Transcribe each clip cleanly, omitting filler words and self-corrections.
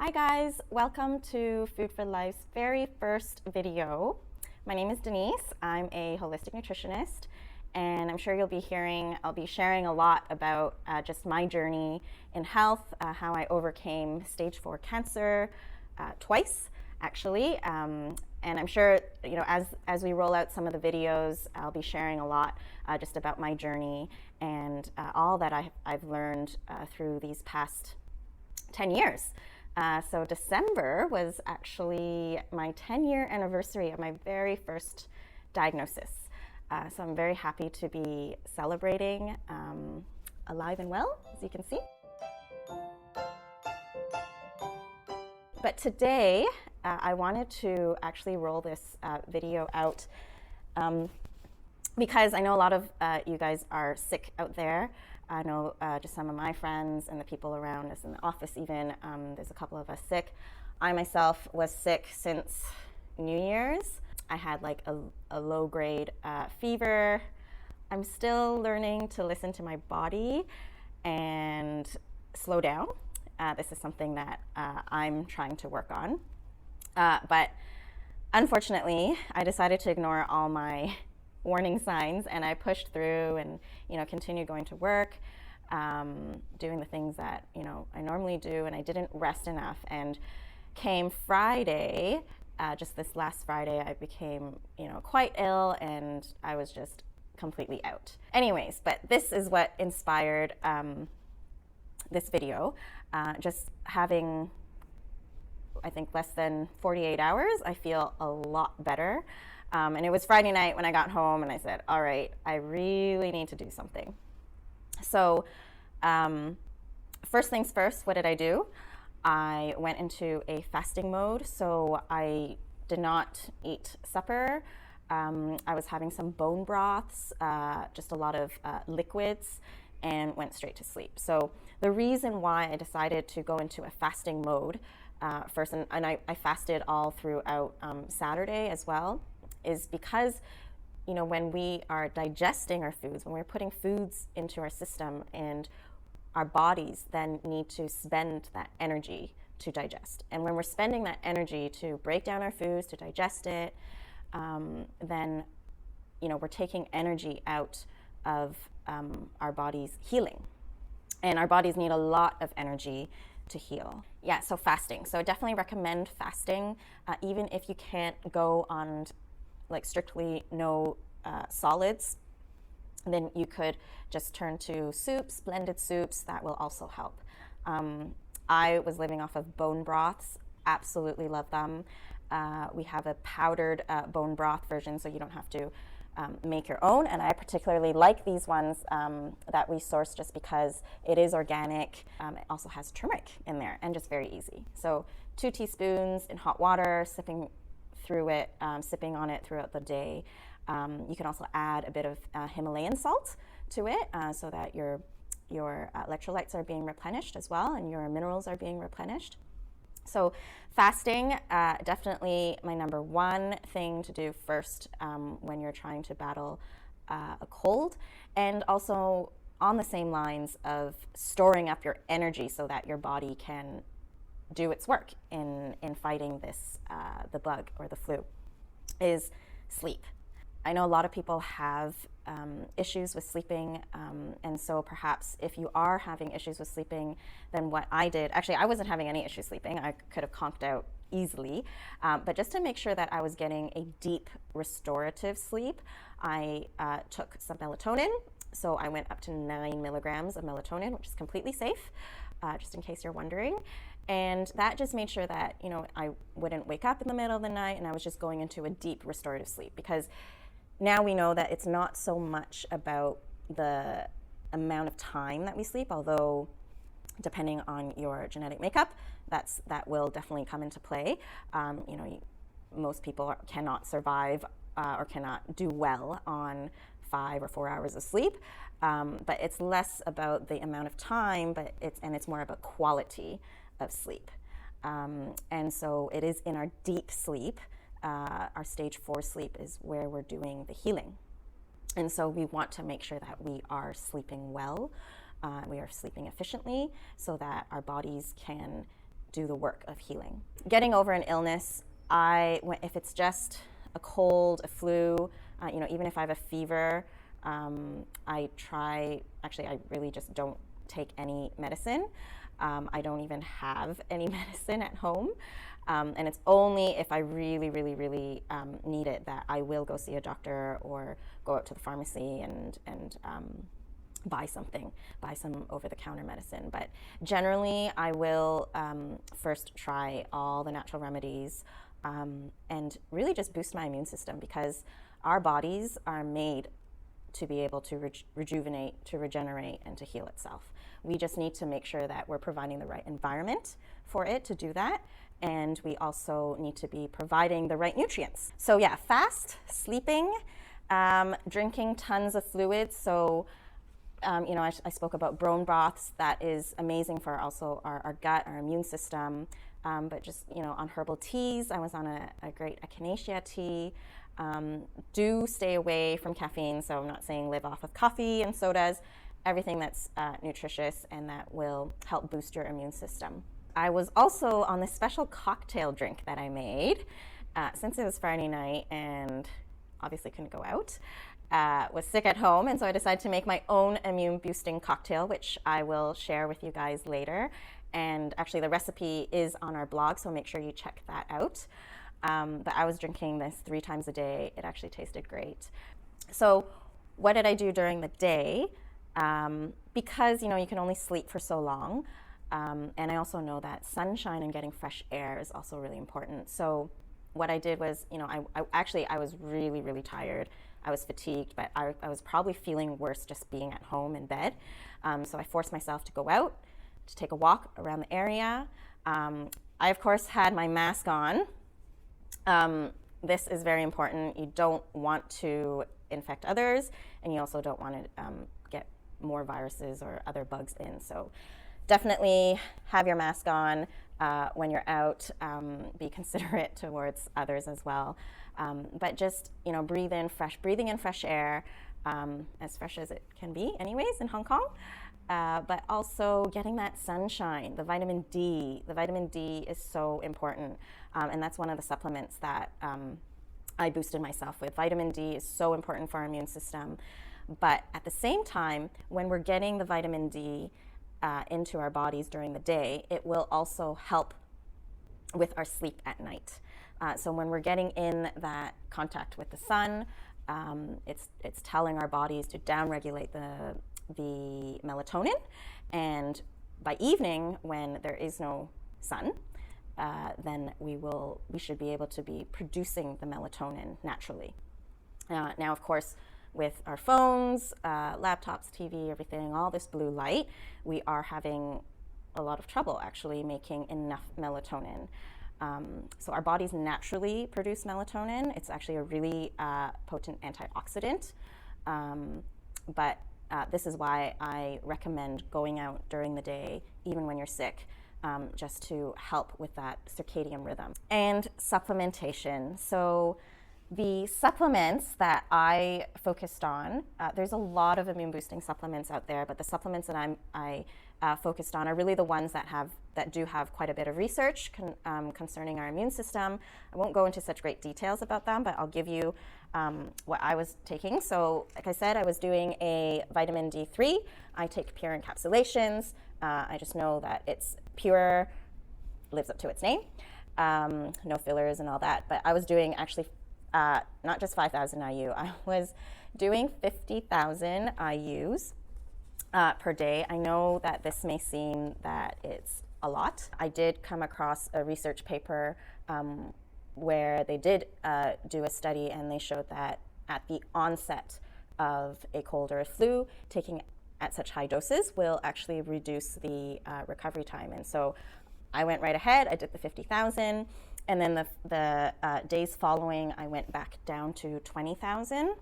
Hi guys, welcome to Food for Life's very first video. My name is Denise. I'm a holistic nutritionist, and I'm sure I'll be sharing a lot about just my journey in health, how I overcame stage 4 cancer twice actually, and I'm sure as we roll out some of the videos, I'll be sharing a lot just about my journey and all that I've learned through these past 10 years. So December was actually my 10-year anniversary of my very first diagnosis. So I'm very happy to be celebrating alive and well, as you can see. But today, I wanted to actually roll this video out because I know a lot of you guys are sick out there. I know just some of my friends and the people around us in the office even, there's a couple of us sick. I myself was sick since New Year's. I had like a low-grade fever. I'm still learning to listen to my body and slow down. This is something that I'm trying to work on. But unfortunately, I decided to ignore all my warning signs, and I pushed through and continued going to work, doing the things that I normally do, and I didn't rest enough. And came Friday, just this last Friday, I became quite ill, and I was just completely out. Anyways, but this is what inspired this video. Just having, I think, less than 48 hours, I feel a lot better. And it was Friday night when I got home, and I said, all right, I really need to do something. So first things first, what did I do? I went into a fasting mode. So I did not eat supper. I was having some bone broths, just a lot of liquids, and went straight to sleep. So the reason why I decided to go into a fasting mode first, and I fasted all throughout Saturday as well, is because when we are digesting our foods, when we're putting foods into our system, and our bodies then need to spend that energy to digest. And when we're spending that energy to break down our foods, to digest it, then we're taking energy out of our body's healing. And our bodies need a lot of energy to heal. Yeah, so fasting. So I definitely recommend fasting, even if you can't go on strictly no solids, then you could just turn to soups, blended soups. That will also help. I was living off of bone broths, absolutely love them. We have a powdered bone broth version, so you don't have to make your own, and I particularly like these ones that we source just because it is organic. It also has turmeric in there, and just very easy. So 2 teaspoons in hot water, sipping on it throughout the day. You can also add a bit of Himalayan salt to it so that your electrolytes are being replenished as well, and your minerals are being replenished. So fasting, definitely my number one thing to do first when you're trying to battle a cold, and also on the same lines of storing up your energy so that your body can do its work in fighting this the bug or the flu, is sleep. I know a lot of people have issues with sleeping, and so perhaps if you are having issues with sleeping, then what I did, actually I wasn't having any issues sleeping, I could have conked out easily, but just to make sure that I was getting a deep restorative sleep, I took some melatonin. So I went up to 9 milligrams of melatonin, which is completely safe, just in case you're wondering. And that just made sure that I wouldn't wake up in the middle of the night, and I was just going into a deep restorative sleep, because now we know that it's not so much about the amount of time that we sleep, although depending on your genetic makeup, that will definitely come into play. Most people cannot survive or cannot do well on 5 or 4 hours of sleep, but it's less about the amount of time, it's more about quality of sleep. And so it is in our deep sleep, our stage 4 sleep, is where we're doing the healing. And so we want to make sure that we are sleeping well, we are sleeping efficiently, so that our bodies can do the work of healing. Getting over an illness, if it's just a cold, a flu, even if I have a fever, I really just don't take any medicine. I don't even have any medicine at home. And it's only if I really, really, really need it that I will go see a doctor or go out to the pharmacy and buy some over-the-counter medicine. But generally, I will first try all the natural remedies and really just boost my immune system, because our bodies are made to be able to rejuvenate, to regenerate, and to heal itself. We just need to make sure that we're providing the right environment for it to do that. And we also need to be providing the right nutrients. So yeah, fast, sleeping, drinking tons of fluids. So, I spoke about bone broths. That is amazing for also our gut, our immune system. But just, on herbal teas, I was on a great echinacea tea. Do stay away from caffeine. So I'm not saying live off of coffee and sodas, everything that's nutritious and that will help boost your immune system. I was also on this special cocktail drink that I made since it was Friday night and obviously couldn't go out. Was sick at home, and so I decided to make my own immune boosting cocktail, which I will share with you guys later. And actually the recipe is on our blog, so make sure you check that out. But I was drinking this 3 times a day. It actually tasted great. So what did I do during the day? Because, you can only sleep for so long. And I also know that sunshine and getting fresh air is also really important. So what I did was, I was really, really tired. I was fatigued, but I was probably feeling worse just being at home in bed. So I forced myself to go out, to take a walk around the area. I, of course, had my mask on. This is very important. You don't want to infect others, and you also don't want to get more viruses or other bugs in. So definitely have your mask on when you're out. Be considerate towards others as well. But just, breathing in fresh air, as fresh as it can be anyways in Hong Kong. But also getting that sunshine, the vitamin D. The vitamin D is so important. And that's one of the supplements that I boosted myself with. Vitamin D is so important for our immune system. But at the same time, when we're getting the vitamin D into our bodies during the day, it will also help with our sleep at night. So when we're getting in that contact with the sun, it's telling our bodies to downregulate the melatonin. And by evening, when there is no sun, then we should be able to be producing the melatonin naturally. Now, of course, with our phones, laptops, TV, everything, all this blue light, we are having a lot of trouble actually making enough melatonin. So our bodies naturally produce melatonin. It's actually a really potent antioxidant. But this is why I recommend going out during the day, even when you're sick, just to help with that circadian rhythm. And supplementation. So the supplements that I focused on, there's a lot of immune boosting supplements out there, but the supplements that I focused on are really the ones that do have quite a bit of research concerning our immune system. I won't go into such great details about them, but I'll give you what I was taking. So like I said, I was doing a vitamin D3. I take pure encapsulations. I just know that it's pure, lives up to its name, no fillers and all that. But I was doing actually not just 5,000 IU, I was doing 50,000 IUs per day. I know that this may seem that it's a lot. I did come across a research paper where they did do a study, and they showed that at the onset of a cold or a flu, taking at such high doses will actually reduce the recovery time. And so I went right ahead, I did the 50,000, and then the days following, I went back down to 20,000,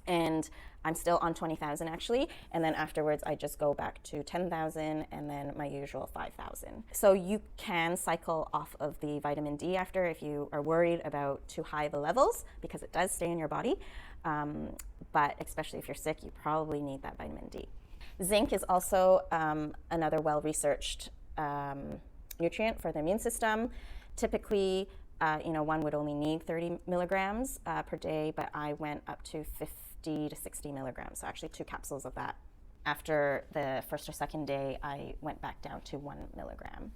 and I'm still on 20,000 actually, and then afterwards I just go back to 10,000 and then my usual 5,000. So you can cycle off of the vitamin D after if you are worried about too high the levels, because it does stay in your body, but especially if you're sick, you probably need that vitamin D. Zinc is also another well-researched nutrient for the immune system. Typically, one would only need 30 milligrams per day, but I went up to 50 to 60 milligrams, so actually 2 capsules of that. After the first or second day, I went back down to 1 milligram.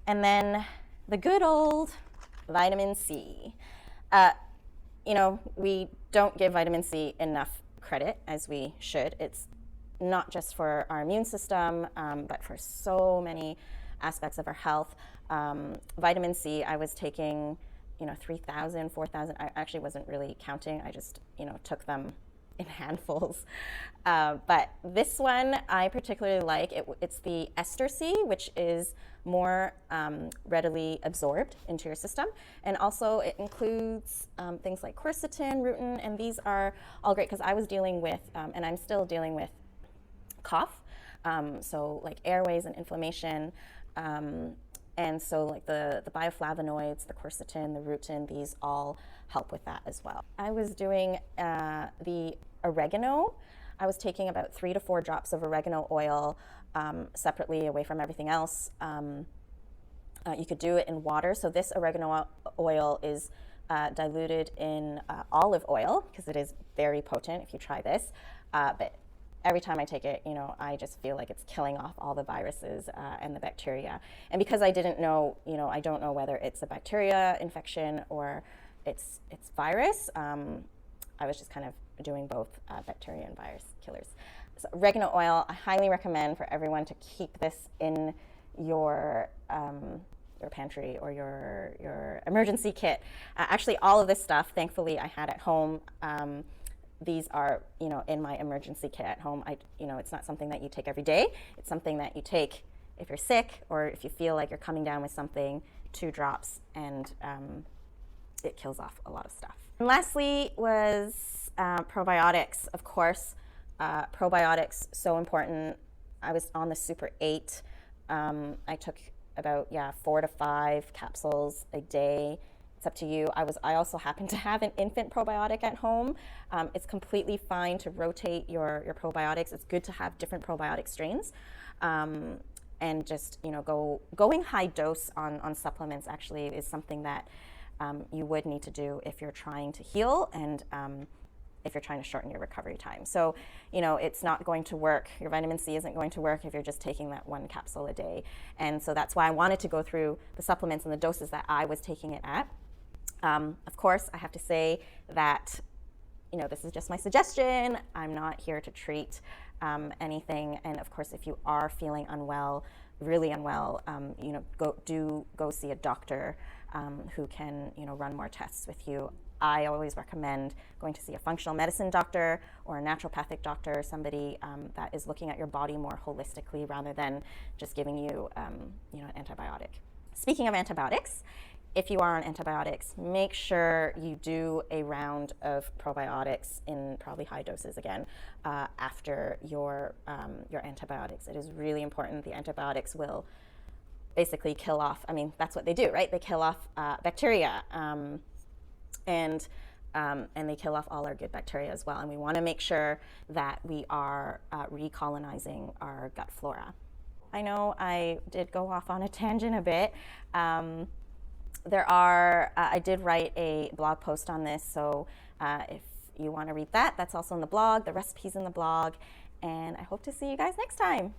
And then the good old vitamin C. We don't give vitamin C enough credit as we should. It's not just for our immune system, but for so many aspects of our health. Vitamin C, I was taking, 3,000, 4,000. I actually wasn't really counting. I just, took them in handfuls. But this one I particularly like. It's the ester C, which is more readily absorbed into your system. And also it includes things like quercetin, rutin, and these are all great because I was dealing with, and I'm still dealing with, cough. So like airways and inflammation. And so like the bioflavonoids, the quercetin, the rutin, these all help with that as well. I was doing the oregano. I was taking about 3 to 4 drops of oregano oil separately away from everything else. You could do it in water. So this oregano oil is diluted in olive oil because it is very potent if you try this. But every time I take it, I just feel like it's killing off all the viruses and the bacteria. And because I didn't know, I don't know whether it's a bacteria infection or it's virus, I was just kind of doing both bacteria and virus killers. So oregano oil, I highly recommend for everyone to keep this in your pantry or your emergency kit. Actually, all of this stuff, thankfully, I had at home. These are, in my emergency kit at home. It's not something that you take every day. It's something that you take if you're sick or if you feel like you're coming down with something, 2 drops, and it kills off a lot of stuff. And lastly was probiotics, of course. Probiotics, so important. I was on the Super 8. I took about 4 to 5 capsules a day. It's up to you. I also happen to have an infant probiotic at home. It's completely fine to rotate your probiotics. It's good to have different probiotic strains. And just, going high dose on supplements actually is something that you would need to do if you're trying to heal and if you're trying to shorten your recovery time. So, it's not going to work. Your vitamin C isn't going to work if you're just taking that 1 capsule a day. And so that's why I wanted to go through the supplements and the doses that I was taking it at. Of course, I have to say that, this is just my suggestion. I'm not here to treat anything. And of course, if you are feeling unwell, really unwell, go see a doctor who can, run more tests with you. I always recommend going to see a functional medicine doctor or a naturopathic doctor, somebody that is looking at your body more holistically rather than just giving you, an antibiotic. Speaking of antibiotics, if you are on antibiotics, make sure you do a round of probiotics in probably high doses again after your antibiotics. It is really important. The antibiotics will basically kill off, that's what they do, right? They kill off bacteria and they kill off all our good bacteria as well. And we want to make sure that we are recolonizing our gut flora. I know I did go off on a tangent a bit. I did write a blog post on this, so if you want to read that, that's also in the blog. The recipe's in the blog, and I hope to see you guys next time.